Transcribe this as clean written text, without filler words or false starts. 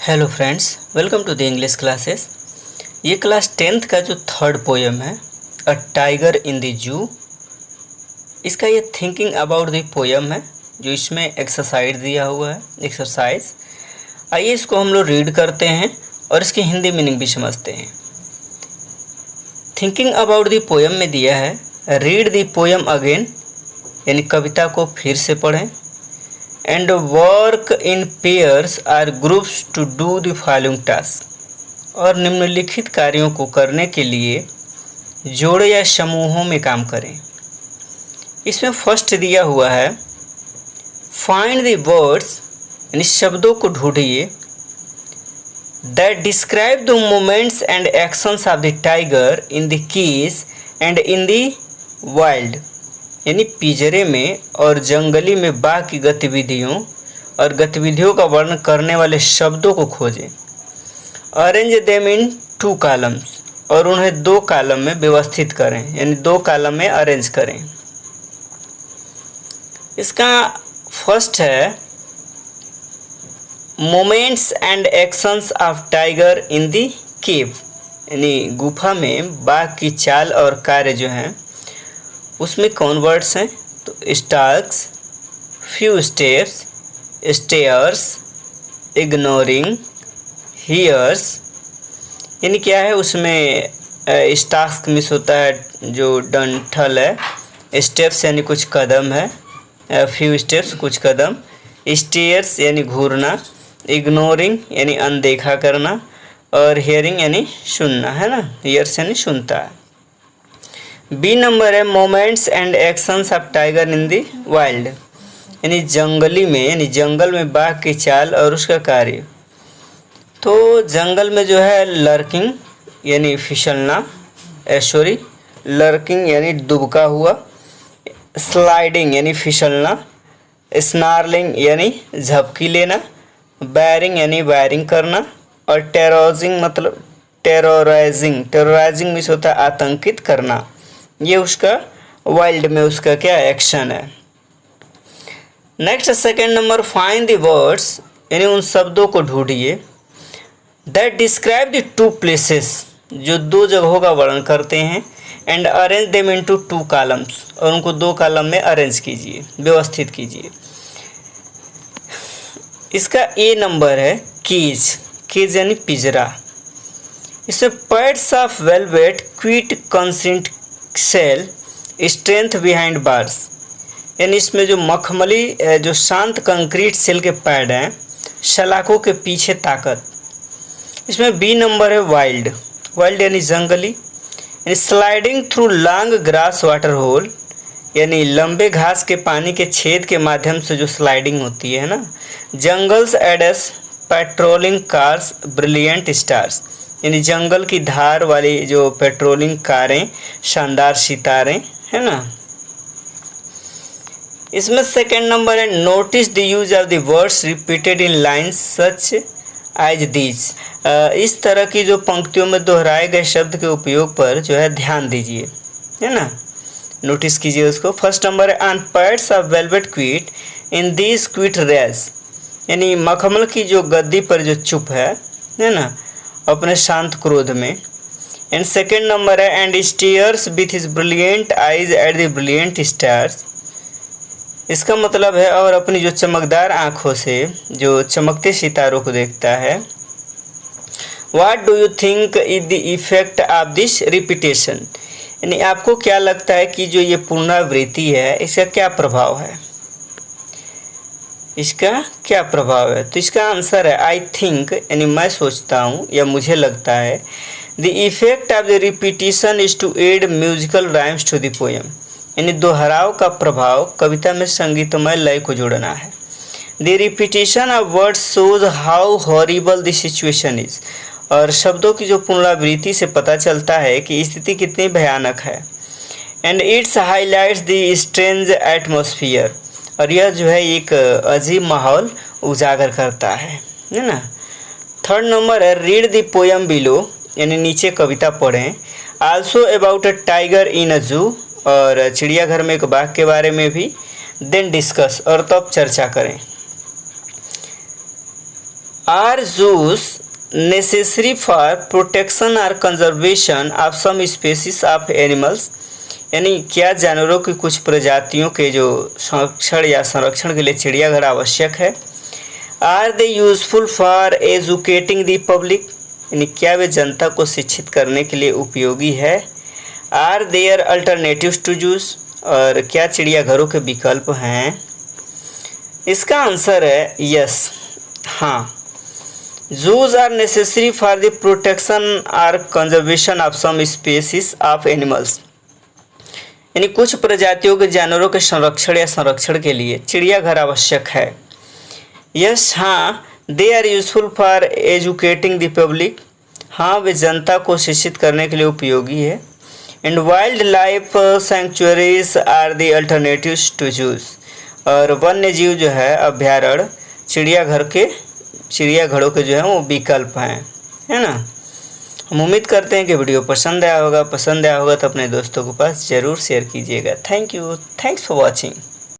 Hello friends, welcome to the English classes. ये class 10th का जो थर्ड पोएम है अ टाइगर इन द जू, इसका ये थिंकिंग अबाउट द पोएम है जो इसमें एक्सरसाइज दिया हुआ है। एक्सरसाइज आइए इसको हम लोग रीड करते हैं और इसकी हिंदी मीनिंग भी समझते हैं। थिंकिंग अबाउट द पोएम में दिया है रीड द पोएम अगेन, यानी कविता को फिर से पढ़ें। And work in pairs or groups to do the following task, और निम्नलिखित कार्यों को करने के लिए जोड़े या समूहों में काम करें। इसमें फर्स्ट दिया हुआ है फाइंड द वर्ड्स, यानी शब्दों को ढूंढिए, that describe the moments and actions of the tiger in the cage and in the wild, यानी पिंजरे में और जंगली में बाघ की गतिविधियों और गतिविधियों का वर्णन करने वाले शब्दों को खोजें। अरेंज देम इन 2 कॉलम्स, और उन्हें 2 कॉलम में व्यवस्थित करें, यानी 2 कॉलम में अरेंज करें। इसका फर्स्ट है moments and actions of tiger in the cave, यानी गुफा में बाघ की चाल और कार्य जो हैं उसमें कौन वर्ड्स हैं, तो stalks, few steps, stairs, ignoring, hears, यानी क्या है उसमें स्टार्क्स मिस होता है जो डंठल है, स्टेप्स यानी कुछ कदम है, फ्यू स्टेप्स कुछ कदम, स्टेयर्स यानी घूरना, इग्नोरिंग यानी अनदेखा करना, और हियरिंग यानी सुनना, है ना, हियर्स यानी सुनता है। बी नंबर है moments and actions of tiger in the wild, यानी जंगली में, यानी जंगल में बाघ की चाल और उसका कार्य। तो जंगल में जो है लर्किंग यानी फिसलना, लर्किंग यानी दुबका हुआ, स्लाइडिंग यानी फिसलना, स्नार्लिंग यानी झपकी लेना, बैरिंग यानी वायरिंग करना, और टेरोजिंग मतलब टेरोराइजिंग मीन्स होता है आतंकित करना। ये उसका वाइल्ड में उसका क्या एक्शन है। Next second number find the words, यानी उन शब्दों को ढूंढिए, दैट डिस्क्राइब द 2 प्लेसेस, जो 2 जगहों का वर्णन करते हैं, and arrange them into 2 columns, और उनको 2 कॉलम में अरेंज कीजिए, व्यवस्थित कीजिए। इसका ए नंबर है केज यानी पिंजरा। इसमें pads of velvet quiet consent cell strength behind bars, यानी इसमें जो मखमली जो शांत कंक्रीट सेल के पैड हैं, सलाखों के पीछे ताकत। इसमें बी नंबर है वाइल्ड यानी जंगली, यानी sliding through long grass water hole, यानी लंबे घास के पानी के छेद के माध्यम से जो स्लाइडिंग होती है ना। Jungles AIDS patrolling cars brilliant stars, यानी जंगल की धार वाली जो पेट्रोलिंग कारें शानदार सितारे, है ना। इसमें सेकंड नंबर है notice the use of the words repeated in lines such as these, इस तरह की जो पंक्तियों में दोहराए गए शब्द के उपयोग पर जो है ध्यान दीजिए, है ना, नोटिस कीजिए उसको। फर्स्ट नंबर है on pads of velvet quiet in these quiet rage, यानी मखमल की जो गद्दी पर जो चुप है ना, अपने शांत क्रोध में। एंड सेकेंड नंबर है and stairs with his brilliant eyes at the brilliant stars, इसका मतलब है और अपनी जो चमकदार आँखों से जो चमकते सितारों को देखता है। What do you think is the effect of this repetition, यानी आपको क्या लगता है कि जो ये पुनरावृत्ति है इसका क्या प्रभाव है, इसका क्या प्रभाव है। तो इसका आंसर है आई थिंक, यानी मैं सोचता हूँ या मुझे लगता है, the effect of the repetition is to add musical rhymes to the poem, यानी दोहराव का प्रभाव कविता में संगीतमय लय को जोड़ना है। The repetition of words shows how horrible the situation is, और शब्दों की जो पुनरावृत्ति से पता चलता है कि स्थिति कितनी भयानक है। And it's highlights the strange atmosphere, और यह जो है एक अजीब माहौल उजागर करता है ना। थर्ड नंबर है रीड द पोएम बिलो, यानी नीचे कविता पढ़ें। Also about a tiger in a zoo, और चिड़ियाघर में एक बाघ के बारे में भी। देन डिस्कस, और तब चर्चा करें। Are zoos necessary for protection और conservation of some species of animals, यानी क्या जानवरों की कुछ प्रजातियों के जो संरक्षण या संरक्षण के लिए चिड़ियाघर आवश्यक है। Are they useful for educating the public, यानी क्या वे जनता को शिक्षित करने के लिए उपयोगी है। Are there alternatives to zoos, और क्या चिड़ियाघरों के विकल्प हैं। इसका आंसर है यस, हाँ। Zoos are necessary for the protection और conservation of some species of animals, यानी कुछ प्रजातियों के जानवरों के संरक्षण या संरक्षण के लिए चिड़ियाघर आवश्यक है। यस, हाँ। They are useful for educating the public, हाँ वे जनता को शिक्षित करने के लिए उपयोगी है। And wild life sanctuaries are the alternatives to zoos, और वन्य जीव जो है अभ्यारण्य चिड़ियाघरों के जो है वो विकल्प हैं, है ना। हम उम्मीद करते हैं कि वीडियो पसंद आया होगा तो अपने दोस्तों के पास ज़रूर शेयर कीजिएगा। Thank you, thanks for watching.